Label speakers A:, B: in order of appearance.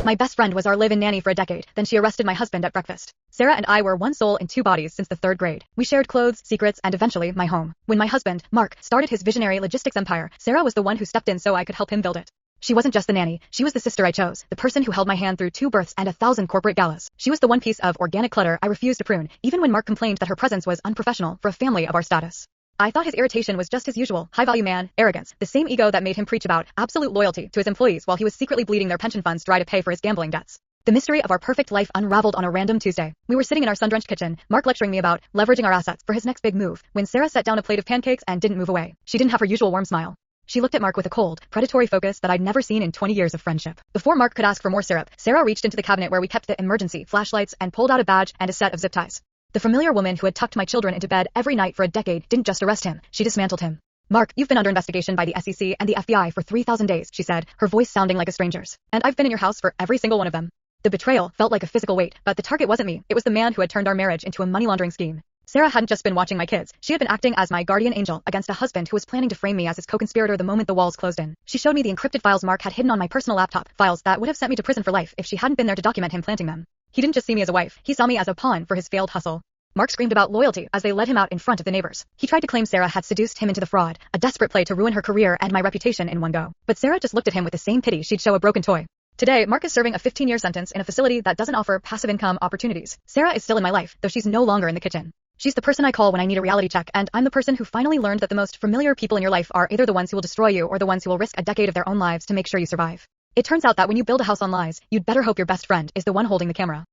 A: My best friend was our live-in nanny for a decade, then she arrested my husband at breakfast. Sarah and I were one soul in two bodies since the third grade. We shared clothes, secrets, and eventually my home. When my husband, Mark, started his visionary logistics empire, Sarah was the one who stepped in so I could help him build it. She wasn't just the nanny, she was the sister I chose, the person who held my hand through 2 births and 1,000 corporate galas. She was the one piece of organic clutter I refused to prune, even when Mark complained that her presence was unprofessional for a family of our status. I thought his irritation was just his usual, high-value man, arrogance, the same ego that made him preach about absolute loyalty to his employees while he was secretly bleeding their pension funds dry to pay for his gambling debts. The mystery of our perfect life unraveled on a random Tuesday. We were sitting in our sun-drenched kitchen, Mark lecturing me about leveraging our assets for his next big move, when Sarah set down a plate of pancakes and didn't move away. She didn't have her usual warm smile. She looked at Mark with a cold, predatory focus that I'd never seen in 20 years of friendship. Before Mark could ask for more syrup, Sarah reached into the cabinet where we kept the emergency flashlights and pulled out a badge and a set of zip ties. The familiar woman who had tucked my children into bed every night for a decade didn't just arrest him, she dismantled him. Mark, you've been under investigation by the SEC and the FBI for 3,000 days, she said, her voice sounding like a stranger's. And I've been in your house for every single one of them. The betrayal felt like a physical weight, but the target wasn't me, it was the man who had turned our marriage into a money laundering scheme. Sarah hadn't just been watching my kids, she had been acting as my guardian angel against a husband who was planning to frame me as his co-conspirator the moment the walls closed in. She showed me the encrypted files Mark had hidden on my personal laptop, files that would have sent me to prison for life if she hadn't been there to document him planting them. He didn't just see me as a wife, he saw me as a pawn for his failed hustle. Mark screamed about loyalty as they led him out in front of the neighbors. He tried to claim Sarah had seduced him into the fraud, a desperate play to ruin her career and my reputation in one go. But Sarah just looked at him with the same pity she'd show a broken toy. Today, Mark is serving a 15-year sentence in a facility that doesn't offer passive income opportunities. Sarah is still in my life, though she's no longer in the kitchen. She's the person I call when I need a reality check, and I'm the person who finally learned that the most familiar people in your life are either the ones who will destroy you or the ones who will risk a decade of their own lives to make sure you survive. It turns out that when you build a house on lies, you'd better hope your best friend is the one holding the camera.